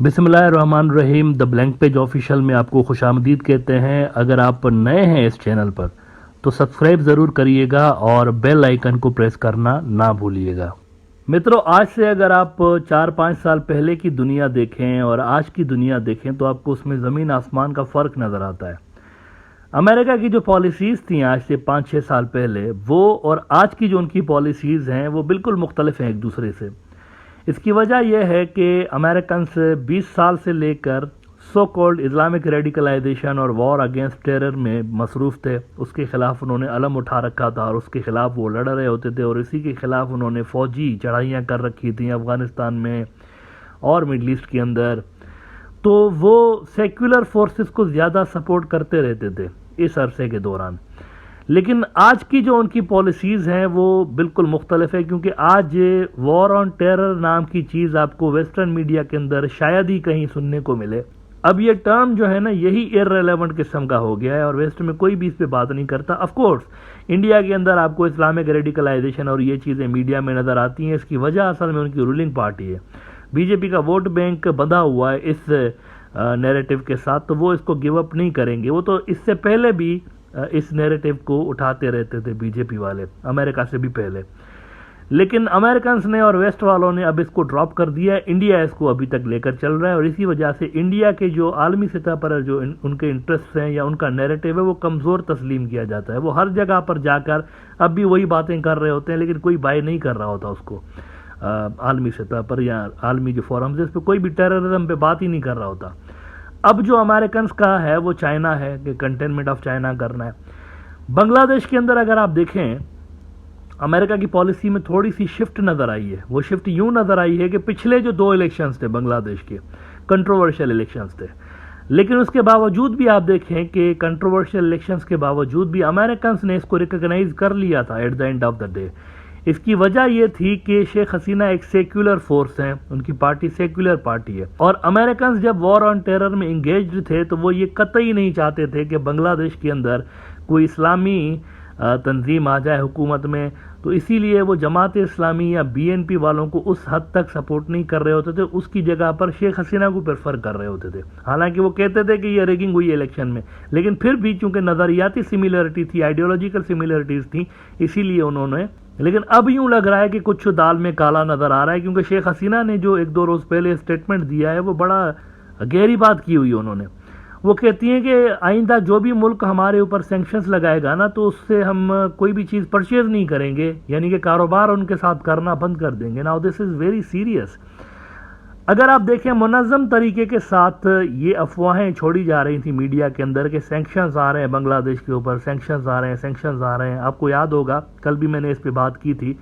बिस्मिल्लाहिर्रहमानिर्रहीम the blank page official में आपको खुश आमदीद कहते हैं। अगर आप नए हैं इस चैनल पर तो सब्सक्राइब ज़रूर करिएगा और बेल आइकन को प्रेस करना ना भूलिएगा। मित्रों, आज से अगर आप 4-5 साल पहले की दुनिया देखें और आज की दुनिया देखें तो आपको उसमें ज़मीन आसमान का फ़र्क नज़र आता है। अमेरिका की जो पॉलिसीज़ थी आज से 5-6 साल पहले, वो और आज की जो उनकी पॉलिसीज़ हैं वो बिल्कुल मुख्तलिफ हैं एक दूसरे से। इसकी वजह यह है कि अमेरिकन 20 साल से लेकर सो कॉल्ड इस्लामिक रेडिकलाइजेशन और वॉर अगेंस्ट टेरर में मसरूफ़ थे। उसके ख़िलाफ़ उन्होंने अलम उठा रखा था और उसके ख़िलाफ़ वो लड़ रहे होते थे और इसी के ख़िलाफ़ उन्होंने फ़ौजी चढ़ाइयाँ कर रखी थी अफ़गानिस्तान में और मिडल ईस्ट के अंदर। तो वो सेक्युलर फोर्सेस को ज़्यादा सपोर्ट करते रहते थे इस अरसे के दौरान। लेकिन आज की जो उनकी पॉलिसीज़ हैं वो बिल्कुल मुख्तलिफ है, क्योंकि आज वॉर ऑन टेरर नाम की चीज़ आपको वेस्टर्न मीडिया के अंदर शायद ही कहीं सुनने को मिले। अब ये टर्म जो है ना, यही इररेलेवेंट किस्म का हो गया है और वेस्ट में कोई भी इस पे बात नहीं करता। ऑफ कोर्स इंडिया के अंदर आपको इस्लामिक रेडिकलाइजेशन और ये चीज़ें मीडिया में नज़र आती हैं। इसकी वजह असल में उनकी रूलिंग पार्टी है। बीजेपी का वोट बैंक बंधा हुआ है इस नैरेटिव के साथ, तो वो इसको गिव अप नहीं करेंगे। वो तो इससे पहले भी इस नैरेटिव को उठाते रहते थे बीजेपी वाले, अमेरिका से भी पहले। लेकिन अमेरिकन्स ने और वेस्ट वालों ने अब इसको ड्रॉप कर दिया है। इंडिया इसको अभी तक लेकर चल रहा है और इसी वजह से इंडिया के जो आलमी सतह पर जो उनके इंटरेस्ट हैं या उनका नैरेटिव है वो कमज़ोर तस्लीम किया जाता है। वो हर जगह पर जाकर अब भी वही बातें कर रहे होते हैं, लेकिन कोई बाय नहीं कर रहा होता उसको आलमी सतह पर या आलमी जो फोरम्स है इस पर कोई भी टेररिज्म पे बात ही नहीं कर रहा होता। अब जो अमेरिकन्स का है वो चाइना है कि कंटेनमेंट ऑफ चाइना करना है। बांग्लादेश के अंदर अगर आप देखें, अमेरिका की पॉलिसी में थोड़ी सी शिफ्ट नज़र आई है। वो शिफ्ट यूं नज़र आई है कि पिछले जो 2 इलेक्शंस थे बांग्लादेश के, कंट्रोवर्शियल इलेक्शंस थे, लेकिन उसके बावजूद भी आप देखें कि कंट्रोवर्शियल इलेक्शंस के बावजूद भी अमेरिकन्स ने इसको रिकॉग्नाइज कर लिया था at the end of the day. इसकी वजह यह थी कि शेख हसीना एक सेक्युलर फोर्स है, उनकी पार्टी सेक्युलर पार्टी है और अमेरिकन्स जब वॉर ऑन टेरर में इंगेज्ड थे तो वो ये कतई नहीं चाहते थे कि बांग्लादेश के अंदर कोई इस्लामी तंजीम आ जाए हुकूमत में। तो इसीलिए वो जमात इस्लामी या बीएनपी वालों को उस हद तक सपोर्ट नहीं कर रहे होते थे, उसकी जगह पर शेख हसीना को प्रेफर कर रहे होते थे। हालांकि वो कहते थे कि ये रिगिंग हुई इलेक्शन में, लेकिन फिर भी चूंकि नज़रियाती सिमिलरिटी थी, आइडियोलॉजिकल सिमिलरिटीज़ थी, इसीलिए उन्होंने। लेकिन अब यूं लग रहा है कि कुछ दाल में काला नज़र आ रहा है, क्योंकि शेख हसीना ने जो 1-2 रोज़ पहले स्टेटमेंट दिया है वो बड़ा गहरी बात की हुई है उन्होंने। वो कहती हैं कि आइंदा जो भी मुल्क हमारे ऊपर सैंक्शंस लगाएगा ना, तो उससे हम कोई भी चीज़ परचेज नहीं करेंगे, यानी कि कारोबार उनके साथ करना बंद कर देंगे। Now this is very serious. अगर आप देखें मुनज़्ज़म तरीके के साथ ये अफवाहें छोड़ी जा रही थी मीडिया के अंदर कि सैंक्शंस आ रहे हैं बांग्लादेश के ऊपर, सैंक्शंस आ रहे हैं, सैंक्शंस आ रहे हैं। आपको याद होगा कल भी मैंने इस पे बात की थी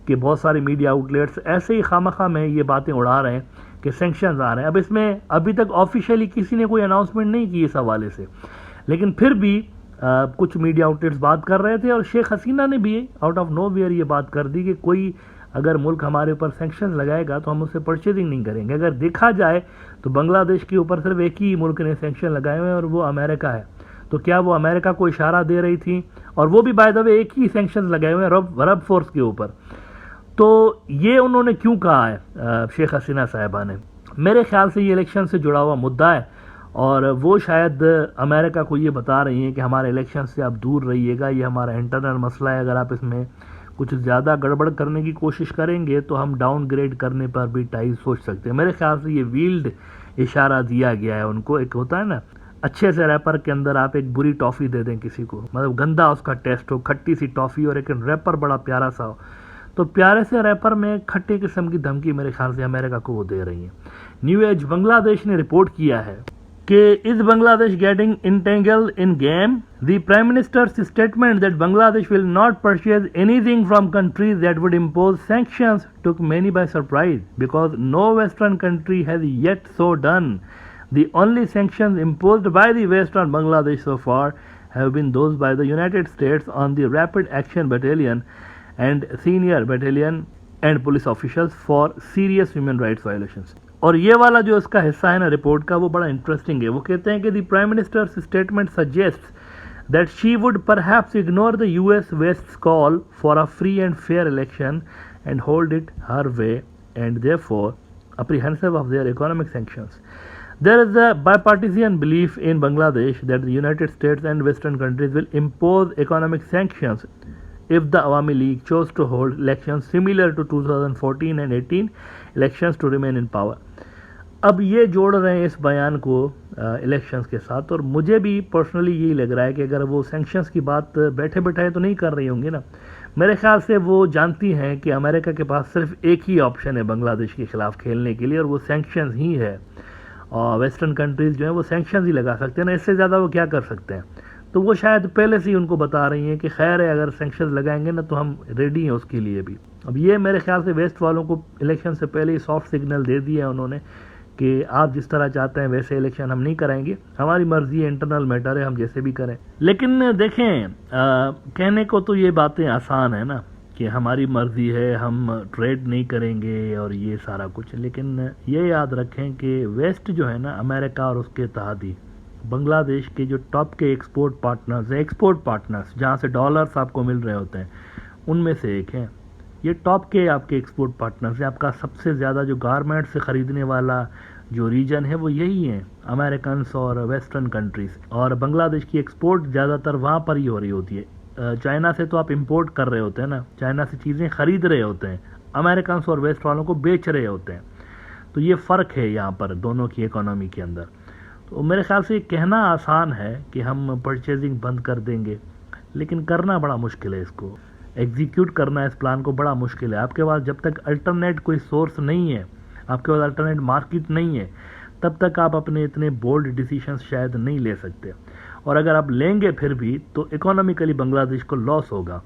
कि बहुत सारे मीडिया आउटलेट्स ऐसे ही खामखा में ये बातें उड़ा रहे हैं कि सैंक्शंस आ रहे हैं। अब इसमें अभी तक ऑफिशियली किसी ने कोई अनाउंसमेंट नहीं की इस हवाले से, लेकिन फिर भी कुछ मीडिया आउटलेट्स बात कर रहे थे और शेख हसीना ने भी आउट ऑफ नो वेयर ये बात कर दी कि कोई अगर मुल्क हमारे ऊपर सैंक्शंस लगाएगा तो हम उससे परचेजिंग नहीं करेंगे। अगर देखा जाए तो बांग्लादेश के ऊपर सिर्फ एक ही मुल्क ने सैंक्शन लगाए हुए हैं और वो अमेरिका है। तो क्या वो अमेरिका को इशारा दे रही थी? और वो भी बाय द वे एक ही सैंक्शंस लगाए हुए हैं अरब फोर्स के ऊपर। तो ये उन्होंने क्यों कहा है शेख हसीना साहिबा ने? मेरे ख्याल से ये इलेक्शन से जुड़ा हुआ मुद्दा है और वो शायद अमेरिका को ये बता रही हैं कि हमारे इलेक्शन से आप दूर रहिएगा, ये हमारा इंटरनल मसला है। अगर आप इसमें कुछ ज़्यादा गड़बड़ करने की कोशिश करेंगे तो हम डाउनग्रेड करने पर भी टाइम सोच सकते हैं। मेरे ख्याल से ये वील्ड इशारा दिया गया है उनको। एक होता है ना, अच्छे से रैपर के अंदर आप एक बुरी टॉफ़ी दे दें किसी को, मतलब गंदा उसका टेस्ट हो, खट्टी सी टॉफ़ी, और एक रैपर बड़ा प्यारा सा हो, तो प्यारे से रैपर में खट्टे किस्म की धमकी मेरे ख्याल से अमेरिका को वो दे रही है। न्यू एज बांग्लादेश ने रिपोर्ट किया है कि is Bangladesh getting entangled in game? The Prime Minister's statement that Bangladesh will not purchase anything from countries that would impose sanctions took many by surprise because no Western country has yet so done. The only sanctions imposed by the West on Bangladesh so far have been those by the United States on the Rapid Action Battalion and senior battalion and police officials for serious human rights violations. और ये वाला जो इसका हिस्सा है ना report का, वो बड़ा इंटरेस्टिंग है। वो कहते हैं कि the prime ministers statement suggests that she would perhaps ignore the US wastes call for a free and fair election and hold it her way, and therefore apprehensive of their economic sanctions. There is a bipartisan belief in Bangladesh that the United States and Western countries will impose economic sanctions if the Awami League chose to hold elections similar to 2014 and 18 elections to remain in power. अब ये जोड़ रहे हैं इस बयान को elections के साथ, और मुझे भी पर्सनली यही लग रहा है कि अगर वो सैंक्शंस की बात बैठे बैठाए तो नहीं कर रही होंगी ना। मेरे ख्याल से वो जानती हैं कि अमेरिका के पास सिर्फ एक ही ऑप्शन है बांग्लादेश के खिलाफ खेलने के लिए, और वो सैंक्शंस ही है। और वेस्टर्न कंट्रीज़ जो हैं वो सैंक्शंस ही लगा सकते हैं ना, इससे ज़्यादा वो क्या कर सकते हैं। तो वो शायद पहले से ही उनको बता रही हैं कि खैर है, अगर सैंक्शंस लगाएंगे ना तो हम रेडी हैं उसके लिए भी। अब ये मेरे ख्याल से वेस्ट वालों को इलेक्शन से पहले ही सॉफ्ट सिग्नल दे दिया है उन्होंने कि आप जिस तरह चाहते हैं वैसे इलेक्शन हम नहीं कराएंगे, हमारी मर्जी है, इंटरनल मैटर है, हम जैसे भी करें। लेकिन देखें, कहने को तो ये बातें आसान है ना कि हमारी मर्जी है, हम ट्रेड नहीं करेंगे और ये सारा कुछ, लेकिन ये याद रखें कि वेस्ट जो है ना, अमेरिका और उसके इत्तेहादी बांग्लादेश के जो टॉप के एक्सपोर्ट पार्टनर्स जहाँ से डॉलर्स आपको मिल रहे होते हैं, उनमें से एक हैं। ये टॉप के आपके एक्सपोर्ट पार्टनर्स हैं। आपका सबसे ज़्यादा जो गारमेंट से ख़रीदने वाला जो रीजन है वो यही है, अमेरिकन्स और वेस्टर्न कंट्रीज़। और बांग्लादेश की एक्सपोर्ट ज़्यादातर वहाँ पर ही हो रही होती है। चाइना से तो आप इंपोर्ट कर रहे होते हैं ना, चाइना से चीज़ें ख़रीद रहे होते हैं, अमेरिकन्स और वेस्ट वालों को बेच रहे होते हैं। तो ये फ़र्क है यहाँ पर दोनों की इकोनॉमी के अंदर। तो मेरे ख्याल से कहना आसान है कि हम परचेजिंग बंद कर देंगे, लेकिन करना बड़ा मुश्किल है, इसको एग्जीक्यूट करना इस प्लान को बड़ा मुश्किल है। आपके पास जब तक अल्टरनेट कोई सोर्स नहीं है, आपके पास अल्टरनेट मार्केट नहीं है, तब तक आप अपने इतने बोल्ड डिसीजंस शायद नहीं ले सकते। और अगर आप लेंगे फिर भी तो इकोनॉमिकली बांग्लादेश को लॉस होगा।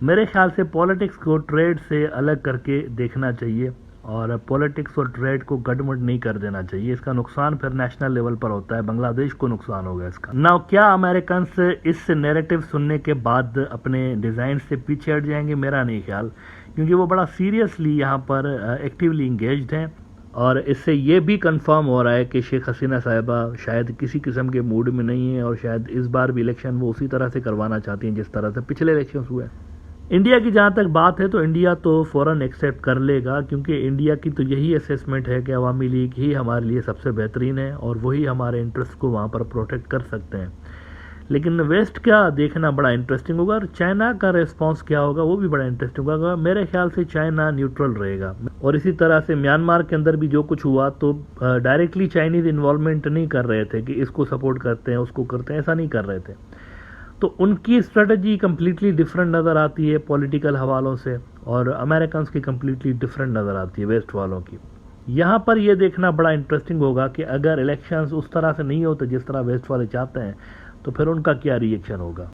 मेरे ख्याल से पॉलिटिक्स को ट्रेड से अलग करके देखना चाहिए और पॉलिटिक्स और ट्रेड को गड़बड़ नहीं कर देना चाहिए। इसका नुकसान फिर नेशनल लेवल पर होता है, बांग्लादेश को नुकसान होगा इसका। नाउ क्या अमेरिकन इस नैरेटिव सुनने के बाद अपने डिज़ाइन से पीछे हट जाएंगे? मेरा नहीं ख्याल, क्योंकि वो बड़ा सीरियसली यहाँ पर एक्टिवली इंगेज्ड हैं। और इससे ये भी कंफर्म हो रहा है कि शेख हसीना साहिबा शायद किसी किस्म के मूड में नहीं है, और शायद इस बार भी इलेक्शन वो उसी तरह से करवाना चाहती हैं जिस तरह से पिछले इलेक्शन हुए। इंडिया की जहाँ तक बात है तो इंडिया तो फ़ौरन एक्सेप्ट कर लेगा, क्योंकि इंडिया की तो यही असेसमेंट है कि अवामी लीग ही हमारे लिए सबसे बेहतरीन है और वही हमारे इंटरेस्ट को वहाँ पर प्रोटेक्ट कर सकते हैं। लेकिन वेस्ट का देखना बड़ा इंटरेस्टिंग होगा, और चाइना का रिस्पांस क्या होगा वो भी बड़ा इंटरेस्टिंग होगा। मेरे ख्याल से चाइना न्यूट्रल रहेगा। और इसी तरह से म्यांमार के अंदर भी जो कुछ हुआ तो डायरेक्टली चाइनीज़ इन्वॉल्वमेंट नहीं कर रहे थे कि इसको सपोर्ट करते हैं उसको करते हैं, ऐसा नहीं कर रहे थे। तो उनकी स्ट्रेटजी कम्प्लीटली डिफरेंट नज़र आती है पॉलिटिकल हवालों से, और अमेरिकन्स की कम्प्लीटली डिफरेंट नज़र आती है वेस्ट वालों की। यहाँ पर यह देखना बड़ा इंटरेस्टिंग होगा कि अगर इलेक्शंस उस तरह से नहीं होते जिस तरह वेस्ट वाले चाहते हैं तो फिर उनका क्या रिएक्शन होगा।